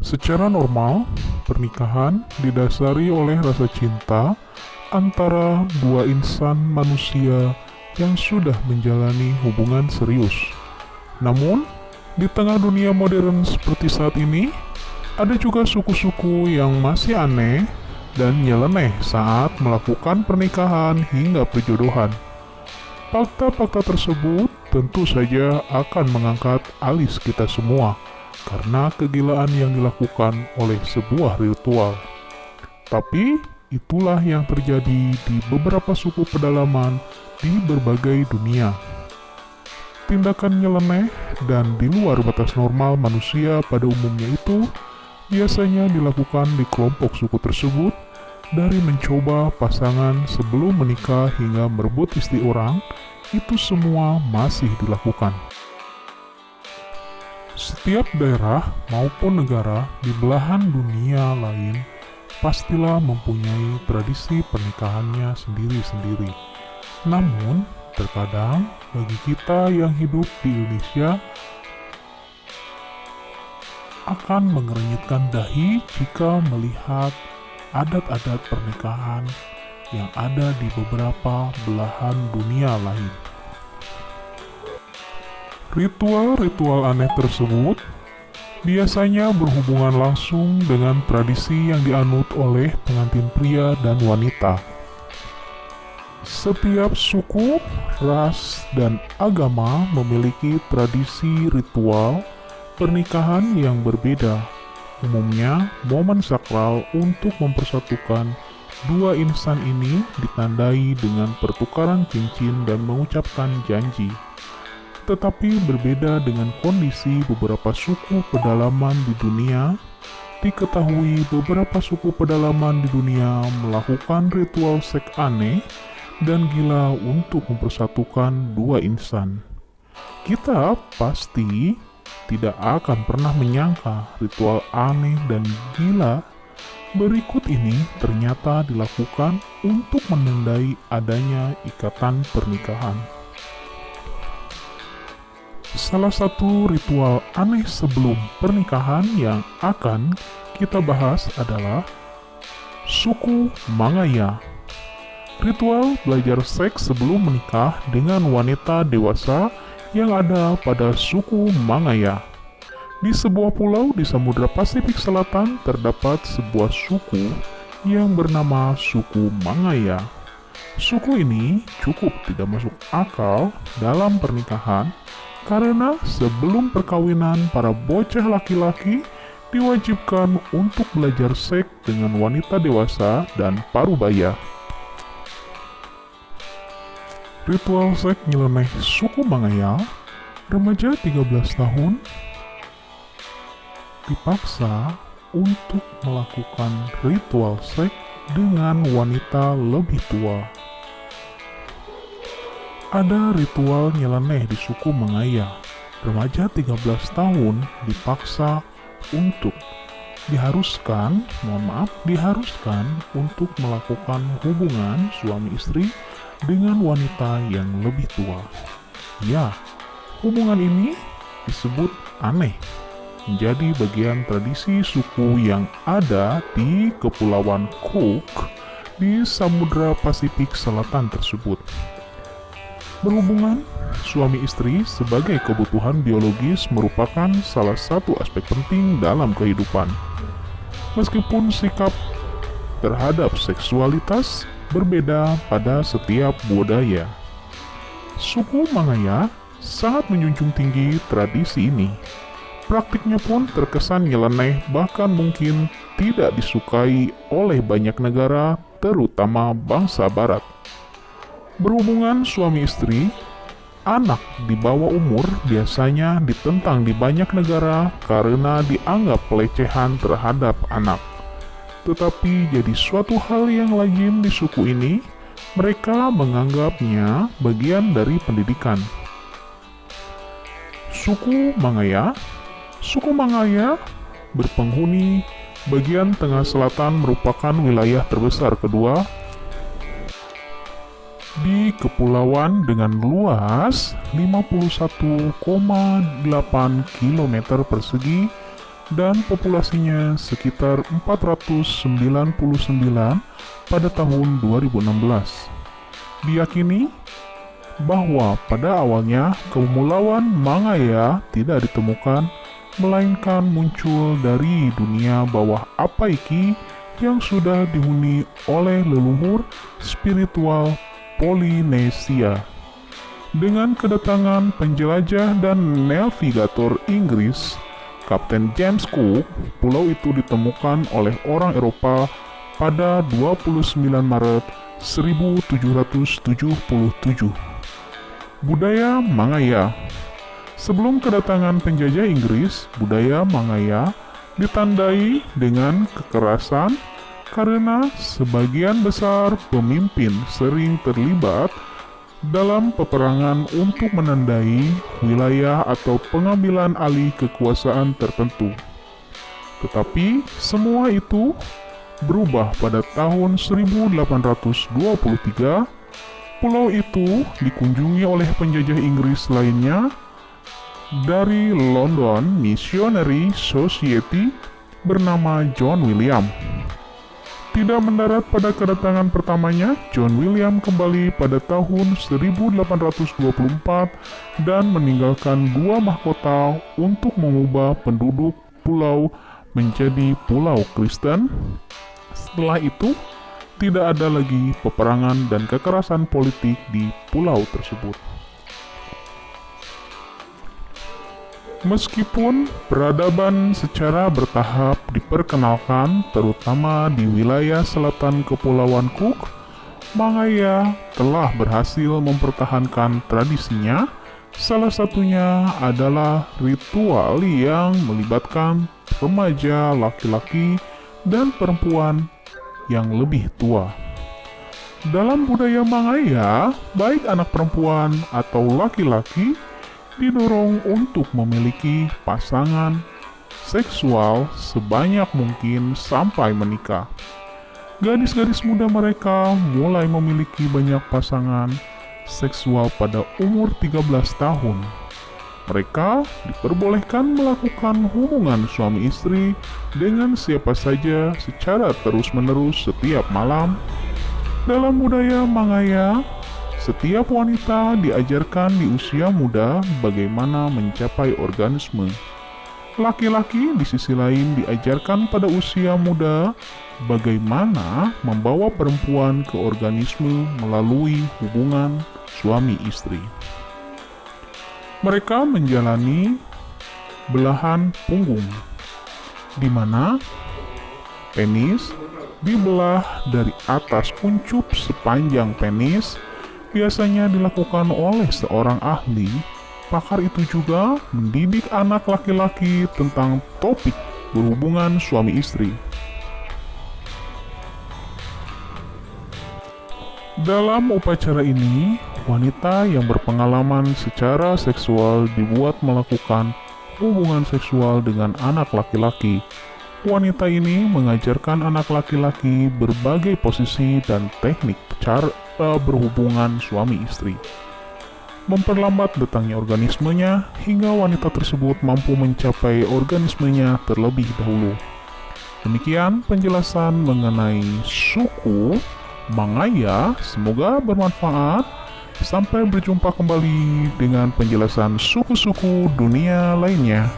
Secara normal, pernikahan didasari oleh rasa cinta antara dua insan manusia yang sudah menjalani hubungan serius. Namun, di tengah dunia modern seperti saat ini, ada juga suku-suku yang masih aneh dan nyeleneh saat melakukan pernikahan hingga perjodohan. Fakta-fakta tersebut tentu saja akan mengangkat alis kita semua karena kegilaan yang dilakukan oleh sebuah ritual. Tapi itulah yang terjadi di beberapa suku pedalaman di berbagai dunia. Tindakan nyeleneh dan di luar batas normal manusia pada umumnya itu biasanya dilakukan di kelompok suku tersebut, dari mencoba pasangan sebelum menikah hingga merebut istri orang, itu semua masih dilakukan. Setiap daerah maupun negara di belahan dunia lain pastilah mempunyai tradisi pernikahannya sendiri-sendiri. Namun, terkadang bagi kita yang hidup di Indonesia akan mengernyitkan dahi jika melihat adat-adat pernikahan yang ada di beberapa belahan dunia lain. Ritual-ritual aneh tersebut biasanya berhubungan langsung dengan tradisi yang dianut oleh pengantin pria dan wanita. Setiap suku, ras, dan agama memiliki tradisi ritual pernikahan yang berbeda. Umumnya, momen sakral untuk mempersatukan dua insan ini ditandai dengan pertukaran cincin dan mengucapkan janji. Tetapi berbeda dengan kondisi beberapa suku pedalaman di dunia, diketahui beberapa suku pedalaman di dunia melakukan ritual seks aneh dan gila untuk mempersatukan dua insan. Kita pasti tidak akan pernah menyangka ritual aneh dan gila berikut ini ternyata dilakukan untuk menandai adanya ikatan pernikahan. Salah satu ritual aneh sebelum pernikahan yang akan kita bahas adalah suku Mangaya. Ritual belajar seks sebelum menikah dengan wanita dewasa yang ada pada suku Mangaya. Di sebuah pulau di Samudra Pasifik Selatan terdapat sebuah suku yang bernama suku Mangaya. Suku ini cukup tidak masuk akal dalam pernikahan karena sebelum perkawinan para bocah laki-laki diwajibkan untuk belajar seks dengan wanita dewasa dan parubaya. Ritual seks nyeleneh suku Mangaya, remaja 13 tahun dipaksa untuk melakukan ritual seks dengan wanita lebih tua. Ada ritual nyeleneh di suku Mangaya. Remaja 13 tahun dipaksa untuk diharuskan untuk melakukan hubungan suami istri dengan wanita yang lebih tua. Ya, hubungan ini disebut aneh, menjadi bagian tradisi suku yang ada di Kepulauan Cook di Samudra Pasifik Selatan tersebut. Berhubungan suami istri sebagai kebutuhan biologis merupakan salah satu aspek penting dalam kehidupan. Meskipun sikap terhadap seksualitas berbeda pada setiap budaya, suku Mangaya sangat menjunjung tinggi tradisi ini. Praktiknya pun terkesan nyeleneh, bahkan mungkin tidak disukai oleh banyak negara, terutama bangsa barat. Berhubungan suami istri, anak di bawah umur biasanya ditentang di banyak negara karena dianggap pelecehan terhadap anak. Tetapi jadi suatu hal yang lazim di suku ini, mereka menganggapnya bagian dari pendidikan. Suku Mangaya berpenghuni bagian tengah selatan merupakan wilayah terbesar kedua di kepulauan dengan luas 51,8 km persegi dan populasinya sekitar 499 pada tahun 2016. Diyakini bahwa pada awalnya kepulauan Mangaya tidak ditemukan, melainkan muncul dari dunia bawah Apaiki yang sudah dihuni oleh leluhur spiritual Polinesia. Dengan kedatangan penjelajah dan navigator Inggris, Kapten James Cook, pulau itu ditemukan oleh orang Eropa pada 29 Maret 1777. Budaya Mangaya. Sebelum kedatangan penjajah Inggris, budaya Mangaya ditandai dengan kekerasan karena sebagian besar pemimpin sering terlibat dalam peperangan untuk menandai wilayah atau pengambilan alih kekuasaan tertentu. Tetapi semua itu berubah pada tahun 1823. Pulau itu dikunjungi oleh penjajah Inggris lainnya dari London Missionary Society bernama John William. Tidak mendarat pada kedatangan pertamanya, John William kembali pada tahun 1824 dan meninggalkan 2 mahkota untuk mengubah penduduk pulau menjadi pulau Kristen. Setelah itu, tidak ada lagi peperangan dan kekerasan politik di pulau tersebut. Meskipun peradaban secara bertahap diperkenalkan, terutama di wilayah selatan Kepulauan Cook, Mangaya telah berhasil mempertahankan tradisinya. Salah satunya adalah ritual yang melibatkan remaja laki-laki dan perempuan yang lebih tua. Dalam budaya Mangaya, baik anak perempuan atau laki-laki didorong untuk memiliki pasangan seksual sebanyak mungkin sampai menikah. Gadis-gadis muda mereka mulai memiliki banyak pasangan seksual pada umur 13 tahun. Mereka diperbolehkan melakukan hubungan suami istri dengan siapa saja secara terus-menerus setiap malam. Dalam budaya Mangaya, setiap wanita diajarkan di usia muda bagaimana mencapai orgasme. Laki-laki di sisi lain diajarkan pada usia muda bagaimana membawa perempuan ke orgasme melalui hubungan suami istri. Mereka menjalani belahan punggung, di mana penis dibelah dari atas kuncup sepanjang penis. Biasanya dilakukan oleh seorang ahli. Pakar itu juga mendidik anak laki-laki tentang topik berhubungan suami istri. Dalam upacara ini, wanita yang berpengalaman secara seksual dibuat melakukan hubungan seksual dengan anak laki-laki. Wanita ini mengajarkan anak laki-laki berbagai posisi dan teknik cara berhubungan suami istri, memperlambat datangnya organismenya hingga wanita tersebut mampu mencapai organismenya terlebih dahulu. Demikian penjelasan mengenai suku Mangaya, semoga bermanfaat. Sampai berjumpa kembali dengan penjelasan suku-suku dunia lainnya.